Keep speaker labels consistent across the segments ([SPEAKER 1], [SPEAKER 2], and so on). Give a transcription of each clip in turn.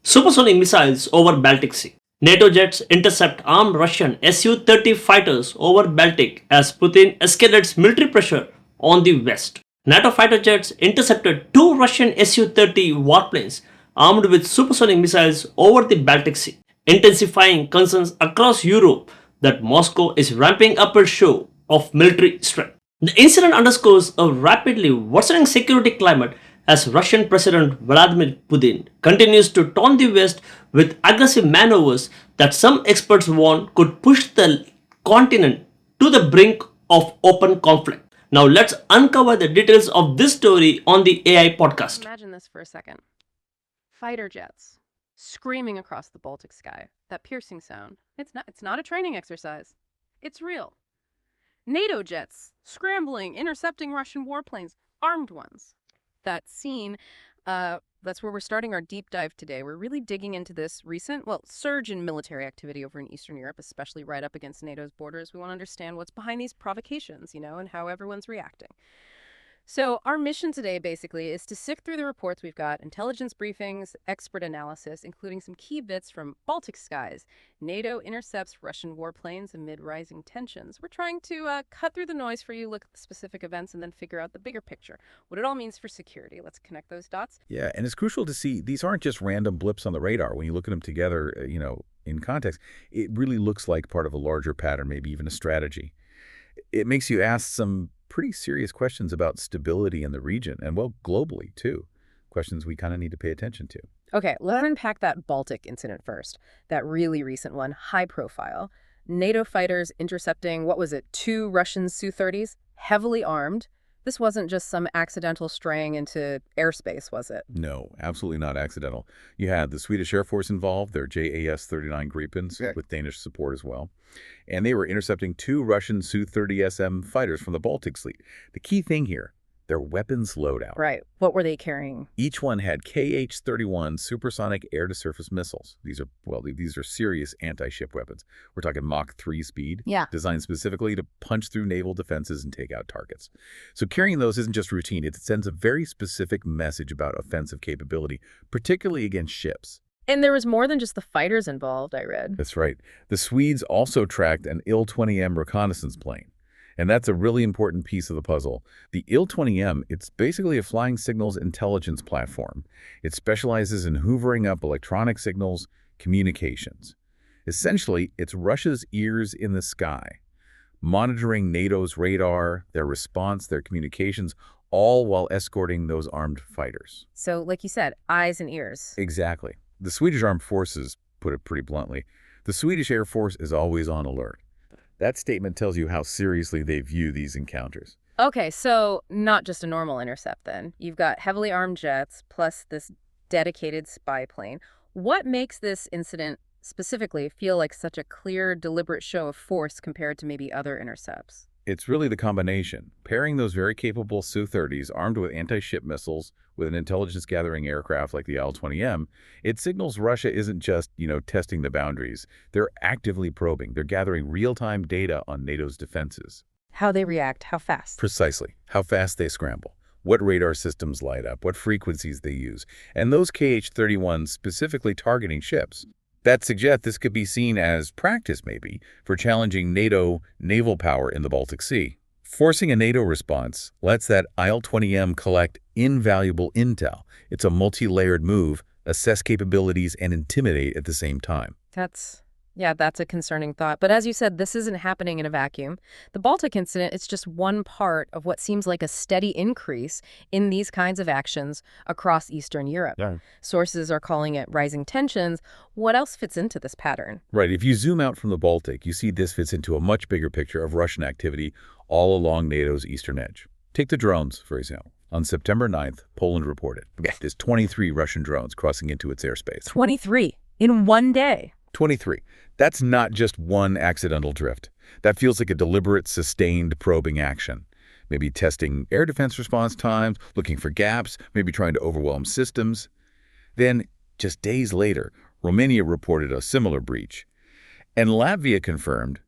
[SPEAKER 1] Supersonic missiles over Baltic Sea. NATO jets intercept armed Russian Su-30 fighters over Baltic as Putin escalates military pressure on the West. NATO fighter jets intercepted two Russian Su-30 warplanes armed with supersonic missiles over the Baltic Sea, intensifying concerns across Europe that Moscow is ramping up its show of military strength. The incident underscores a rapidly worsening security climate as Russian President Vladimir Putin continues to taunt the West with aggressive maneuvers that some experts warn could push the continent to the brink of open conflict. Now let's uncover the details of this story on the AI podcast.
[SPEAKER 2] Imagine this for a second. Fighter jets screaming across the Baltic sky. That piercing sound. It's not a training exercise. It's real. NATO jets scrambling, intercepting Russian warplanes, armed ones. That scene, that's where we're starting our deep dive today. We're really digging into this recent, surge in military activity over in Eastern Europe, especially right up against NATO's borders. We want to understand what's behind these provocations, and how everyone's reacting. So our mission today, basically, is to sift through the reports we've got, intelligence briefings, expert analysis, including some key bits from Baltic skies. NATO intercepts Russian warplanes amid rising tensions. We're trying to cut through the noise for you, look at the specific events, and then figure out the bigger picture, what it all means for security. Let's connect those dots.
[SPEAKER 3] Yeah, and it's crucial to see these aren't just random blips on the radar. When you look at them together, in context, it really looks like part of a larger pattern, maybe even a strategy. It makes you ask some pretty serious questions about stability in the region and, globally, too. Questions we kind of need to pay attention to.
[SPEAKER 2] Okay, let's unpack that Baltic incident first. That really recent one, high profile. NATO fighters intercepting, two Russian Su-30s, heavily armed. This wasn't just some accidental straying into airspace, was it?
[SPEAKER 3] No, absolutely not accidental. You had the Swedish Air Force involved, their JAS-39 Gripens, with Danish support as well. And they were intercepting two Russian Su-30SM fighters from the Baltic fleet. The key thing here, their weapons loadout.
[SPEAKER 2] Right. What were they carrying?
[SPEAKER 3] Each one had KH-31 supersonic air-to-surface missiles. These are serious anti-ship weapons. We're talking Mach 3 speed, designed specifically to punch through naval defenses and take out targets. So carrying those isn't just routine. It sends a very specific message about offensive capability, particularly against ships.
[SPEAKER 2] And there was more than just the fighters involved, I read.
[SPEAKER 3] That's right. The Swedes also tracked an Il-20M reconnaissance plane. And that's a really important piece of the puzzle. The Il-20M, it's basically a flying signals intelligence platform. It specializes in hoovering up electronic signals, communications. Essentially, it's Russia's ears in the sky, monitoring NATO's radar, their response, their communications, all while escorting those armed fighters.
[SPEAKER 2] So, like you said, eyes and ears.
[SPEAKER 3] Exactly. The Swedish Armed Forces put it pretty bluntly. The Swedish Air Force is always on alert. That statement tells you how seriously they view these encounters.
[SPEAKER 2] Okay, so not just a normal intercept then. You've got heavily armed jets plus this dedicated spy plane. What makes this incident specifically feel like such a clear, deliberate show of force compared to maybe other intercepts?
[SPEAKER 3] It's really the combination. Pairing those very capable Su-30s armed with anti-ship missiles with an intelligence-gathering aircraft like the Il-20M, it signals Russia isn't just, testing the boundaries. They're actively probing. They're gathering real-time data on NATO's defenses.
[SPEAKER 2] How they react, how fast?
[SPEAKER 3] Precisely. How fast they scramble. What radar systems light up, what frequencies they use, and those KH-31s specifically targeting ships. That suggests this could be seen as practice, maybe, for challenging NATO naval power in the Baltic Sea. Forcing a NATO response lets that Il-20M collect invaluable intel. It's a multi-layered move, assess capabilities, and intimidate at the same time.
[SPEAKER 2] That's a concerning thought. But as you said, this isn't happening in a vacuum. The Baltic incident, it's just one part of what seems like a steady increase in these kinds of actions across Eastern Europe.
[SPEAKER 3] Yeah.
[SPEAKER 2] Sources are calling it rising tensions. What else fits into this pattern?
[SPEAKER 3] Right. If you zoom out from the Baltic, you see this fits into a much bigger picture of Russian activity all along NATO's eastern edge. Take the drones, for example. On September 9th, Poland reported there's 23 Russian drones crossing into its airspace.
[SPEAKER 2] 23 in one day.
[SPEAKER 3] 23. That's not just one accidental drift. That feels like a deliberate, sustained probing action. Maybe testing air defense response times, looking for gaps, maybe trying to overwhelm systems. Then, just days later, Romania reported a similar breach. And Latvia confirmed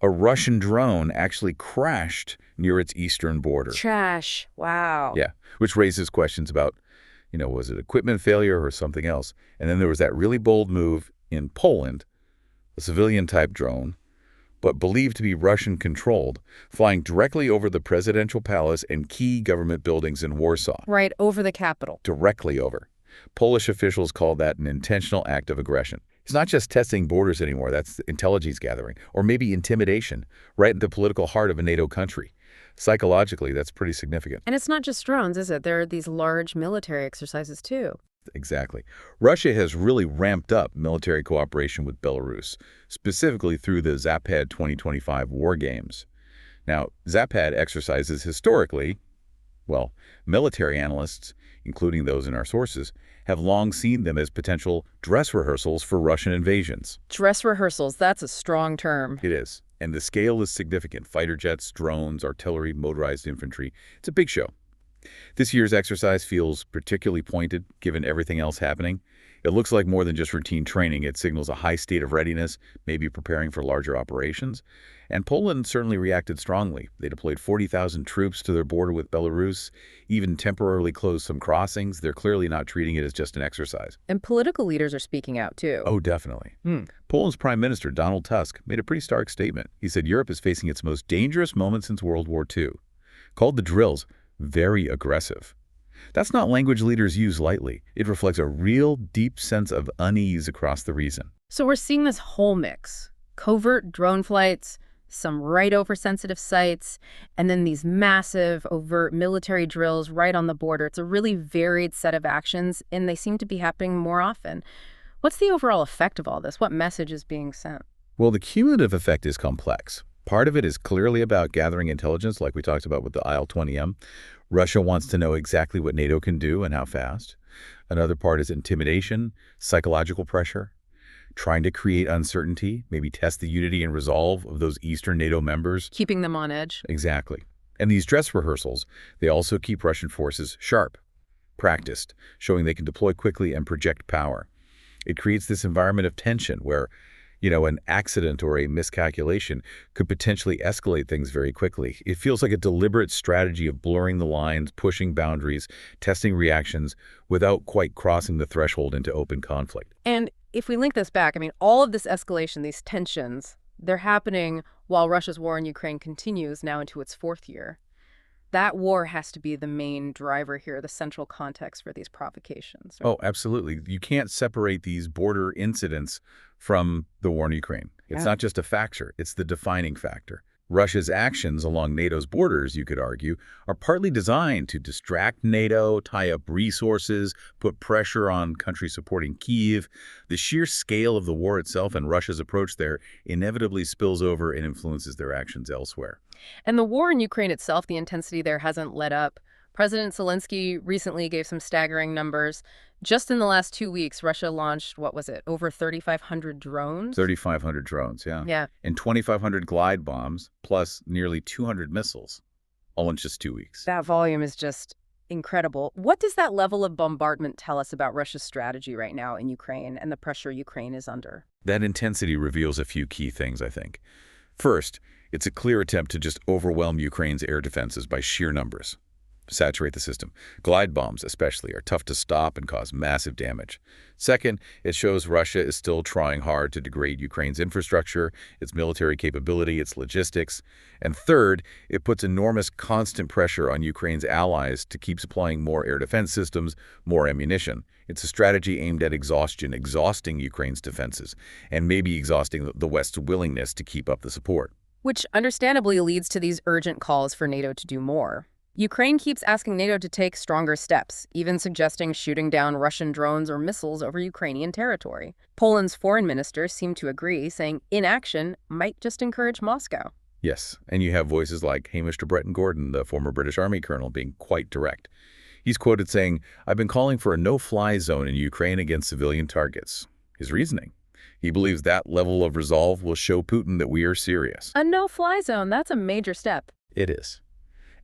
[SPEAKER 3] a Russian drone actually crashed near its eastern border.
[SPEAKER 2] Trash. Wow.
[SPEAKER 3] Yeah, which raises questions about Was it equipment failure or something else? And then there was that really bold move in Poland, a civilian-type drone, but believed to be Russian-controlled, flying directly over the presidential palace and key government buildings in Warsaw.
[SPEAKER 2] Right over the capital.
[SPEAKER 3] Directly over. Polish officials called that an intentional act of aggression. It's not just testing borders anymore, that's intelligence gathering, or maybe intimidation, right in the political heart of a NATO country. Psychologically, that's pretty significant.
[SPEAKER 2] And it's not just drones, is it? There are these large military exercises, too.
[SPEAKER 3] Exactly. Russia has really ramped up military cooperation with Belarus, specifically through the Zapad 2025 war games. Now, Zapad exercises historically, well, military analysts, including those in our sources, have long seen them as potential dress rehearsals for Russian invasions.
[SPEAKER 2] Dress rehearsals, that's a strong term.
[SPEAKER 3] It is. And the scale is significant. Fighter jets, drones, artillery, motorized infantry. It's a big show. This year's exercise feels particularly pointed, given everything else happening. It looks like more than just routine training. It signals a high state of readiness, maybe preparing for larger operations. And Poland certainly reacted strongly. They deployed 40,000 troops to their border with Belarus, even temporarily closed some crossings. They're clearly not treating it as just an exercise.
[SPEAKER 2] And political leaders are speaking out, too.
[SPEAKER 3] Oh, definitely. Poland's Prime Minister, Donald Tusk, made a pretty stark statement. He said Europe is facing its most dangerous moment since World War II. Called the drills very aggressive. That's not language leaders use lightly. It reflects a real deep sense of unease across the region.
[SPEAKER 2] So we're seeing this whole mix. Covert drone flights, some right over sensitive sites, and then these massive, overt military drills right on the border. It's a really varied set of actions, and they seem to be happening more often. What's the overall effect of all this? What message is being sent?
[SPEAKER 3] Well, the cumulative effect is complex. Part of it is clearly about gathering intelligence, like we talked about with the IL-20M. Russia wants to know exactly what NATO can do and how fast. Another part is intimidation, psychological pressure, trying to create uncertainty, maybe test the unity and resolve of those Eastern NATO members.
[SPEAKER 2] Keeping them on edge.
[SPEAKER 3] Exactly. And these dress rehearsals, they also keep Russian forces sharp, practiced, showing they can deploy quickly and project power. It creates this environment of tension where an accident or a miscalculation could potentially escalate things very quickly. It feels like a deliberate strategy of blurring the lines, pushing boundaries, testing reactions without quite crossing the threshold into open conflict.
[SPEAKER 2] And if we link this back, all of this escalation, these tensions, they're happening while Russia's war in Ukraine continues now into its 4th year. That war has to be the main driver here, the central context for these provocations. Right?
[SPEAKER 3] Oh, absolutely. You can't separate these border incidents from the war in Ukraine. It's not just a factor, it's the defining factor. Russia's actions along NATO's borders, you could argue, are partly designed to distract NATO, tie up resources, put pressure on countries supporting Kyiv. The sheer scale of the war itself and Russia's approach there inevitably spills over and influences their actions elsewhere.
[SPEAKER 2] And the war in Ukraine itself, the intensity there hasn't let up. President Zelensky recently gave some staggering numbers. Just in the last 2 weeks, Russia launched, over 3,500 drones?
[SPEAKER 3] 3,500 drones, yeah.
[SPEAKER 2] Yeah.
[SPEAKER 3] And 2,500 glide bombs, plus nearly 200 missiles, all in just 2 weeks.
[SPEAKER 2] That volume is just incredible. What does that level of bombardment tell us about Russia's strategy right now in Ukraine and the pressure Ukraine is under?
[SPEAKER 3] That intensity reveals a few key things, I think. First, it's a clear attempt to just overwhelm Ukraine's air defenses by sheer numbers. Saturate the system. Glide bombs, especially, are tough to stop and cause massive damage. Second, it shows Russia is still trying hard to degrade Ukraine's infrastructure, its military capability, its logistics. And third, it puts enormous constant pressure on Ukraine's allies to keep supplying more air defense systems, more ammunition. It's a strategy aimed at exhausting Ukraine's defenses, and maybe exhausting the West's willingness to keep up the support.
[SPEAKER 2] Which understandably leads to these urgent calls for NATO to do more. Ukraine keeps asking NATO to take stronger steps, even suggesting shooting down Russian drones or missiles over Ukrainian territory. Poland's foreign minister seemed to agree, saying inaction might just encourage Moscow.
[SPEAKER 3] Yes, and you have voices like Hamish de Bretton-Gordon, the former British Army colonel, being quite direct. He's quoted saying, "I've been calling for a no-fly zone in Ukraine against civilian targets." His reasoning: he believes that level of resolve will show Putin that we are serious.
[SPEAKER 2] A no-fly zone, that's a major step.
[SPEAKER 3] It is.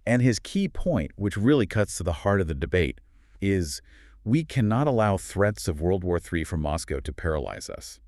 [SPEAKER 3] And his key point, which really cuts to the heart of the debate, is we cannot allow threats of World War III from Moscow to paralyze us.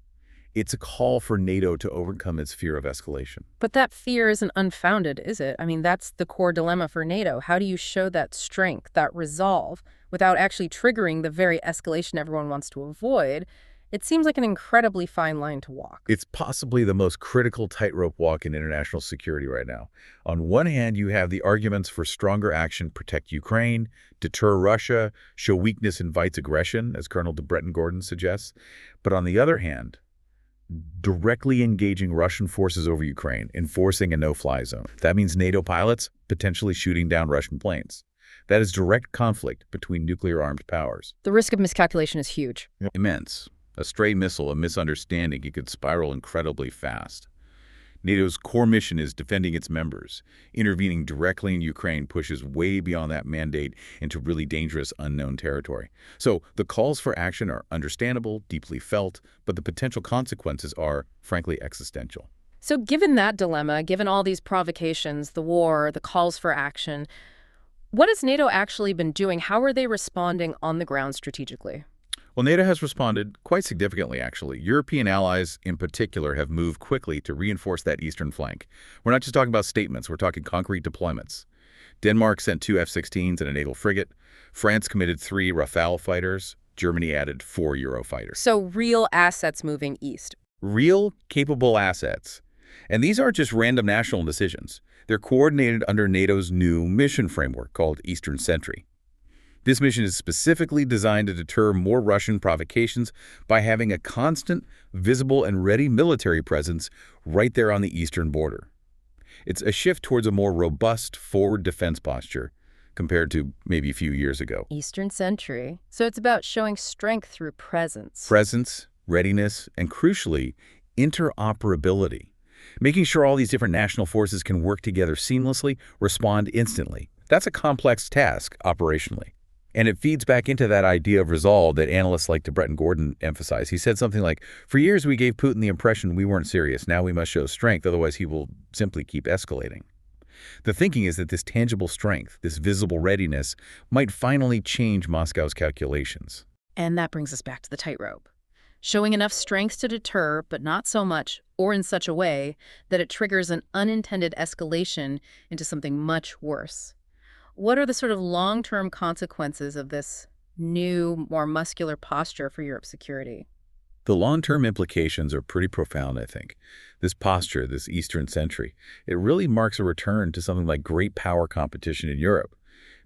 [SPEAKER 3] It's a call for NATO to overcome its fear of escalation.
[SPEAKER 2] But that fear isn't unfounded, is it? I mean, that's the core dilemma for NATO. How do you show that strength, that resolve, without actually triggering the very escalation everyone wants to avoid? It seems like an incredibly fine line to walk.
[SPEAKER 3] It's possibly the most critical tightrope walk in international security right now. On one hand, you have the arguments for stronger action, protect Ukraine, deter Russia, show weakness invites aggression, as Colonel de Breton-Gordon suggests. But on the other hand, directly engaging Russian forces over Ukraine, enforcing a no-fly zone. That means NATO pilots potentially shooting down Russian planes. That is direct conflict between nuclear-armed powers.
[SPEAKER 2] The risk of miscalculation is huge.
[SPEAKER 3] Immense. A stray missile, a misunderstanding, it could spiral incredibly fast. NATO's core mission is defending its members. Intervening directly in Ukraine pushes way beyond that mandate into really dangerous, unknown territory. So the calls for action are understandable, deeply felt, but the potential consequences are, frankly, existential.
[SPEAKER 2] So given that dilemma, given all these provocations, the war, the calls for action, what has NATO actually been doing? How are they responding on the ground strategically?
[SPEAKER 3] Well, NATO has responded quite significantly, actually. European allies, in particular, have moved quickly to reinforce that eastern flank. We're not just talking about statements, we're talking concrete deployments. Denmark sent 2 F-16s and a naval frigate. France committed 3 Rafale fighters. Germany added 4 Eurofighters.
[SPEAKER 2] So real assets moving east.
[SPEAKER 3] Real, capable assets. And these aren't just random national decisions. They're coordinated under NATO's new mission framework called Eastern Sentry. This mission is specifically designed to deter more Russian provocations by having a constant, visible, and ready military presence right there on the eastern border. It's a shift towards a more robust forward defense posture compared to maybe a few years ago.
[SPEAKER 2] Eastern Sentry. So it's about showing strength through presence.
[SPEAKER 3] Presence, readiness, and crucially, interoperability. Making sure all these different national forces can work together seamlessly, respond instantly. That's a complex task operationally. And it feeds back into that idea of resolve that analysts like de Breton-Gordon emphasize. He said something like, for years we gave Putin the impression we weren't serious. Now we must show strength, otherwise he will simply keep escalating. The thinking is that this tangible strength, this visible readiness, might finally change Moscow's calculations.
[SPEAKER 2] And that brings us back to the tightrope. Showing enough strength to deter, but not so much, or in such a way, that it triggers an unintended escalation into something much worse. What are the sort of long-term consequences of this new, more muscular posture for Europe's security?
[SPEAKER 3] The long-term implications are pretty profound, I think. This posture, this Eastern Sentry, it really marks a return to something like great power competition in Europe.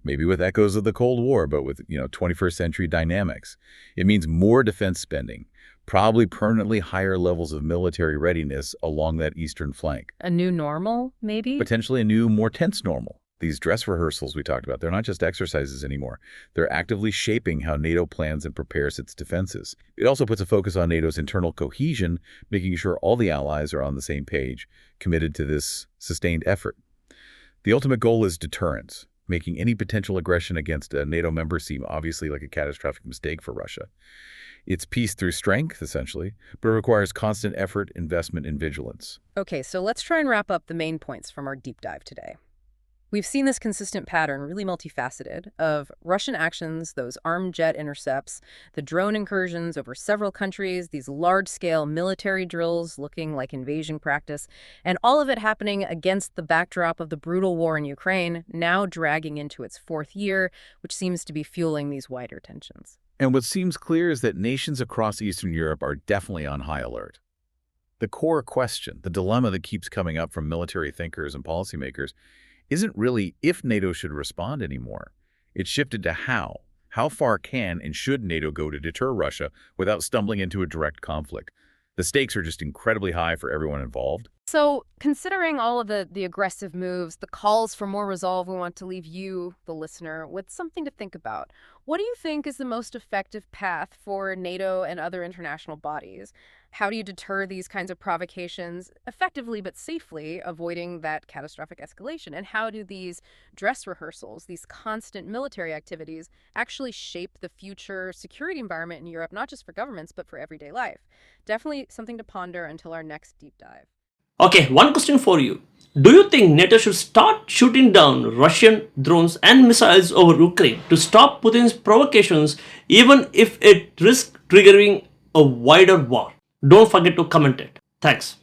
[SPEAKER 3] Maybe with echoes of the Cold War, but with, 21st century dynamics. It means more defense spending, probably permanently higher levels of military readiness along that eastern flank.
[SPEAKER 2] A new normal, maybe?
[SPEAKER 3] Potentially a new, more tense normal. These dress rehearsals we talked about, they're not just exercises anymore. They're actively shaping how NATO plans and prepares its defenses. It also puts a focus on NATO's internal cohesion, making sure all the allies are on the same page, committed to this sustained effort. The ultimate goal is deterrence, making any potential aggression against a NATO member seem obviously like a catastrophic mistake for Russia. It's peace through strength, essentially, but it requires constant effort, investment, and vigilance.
[SPEAKER 2] Okay, so let's try and wrap up the main points from our deep dive today. We've seen this consistent pattern, really multifaceted, of Russian actions, those armed jet intercepts, the drone incursions over several countries, these large-scale military drills looking like invasion practice, and all of it happening against the backdrop of the brutal war in Ukraine, now dragging into its 4th year, which seems to be fueling these wider tensions.
[SPEAKER 3] And what seems clear is that nations across Eastern Europe are definitely on high alert. The core question, the dilemma that keeps coming up from military thinkers and policymakers, isn't really if NATO should respond anymore. It's shifted to how. How far can and should NATO go to deter Russia without stumbling into a direct conflict? The stakes are just incredibly high for everyone involved.
[SPEAKER 2] So, considering all of the aggressive moves, the calls for more resolve, we want to leave you, the listener, with something to think about. What do you think is the most effective path for NATO and other international bodies? How do you deter these kinds of provocations effectively but safely, avoiding that catastrophic escalation? And how do these dress rehearsals, these constant military activities, actually shape the future security environment in Europe, not just for governments, but for everyday life? Definitely something to ponder until our next deep dive.
[SPEAKER 1] Okay, one question for you. Do you think NATO should start shooting down Russian drones and missiles over Ukraine to stop Putin's provocations, even if it risks triggering a wider war? Don't forget to comment it. Thanks.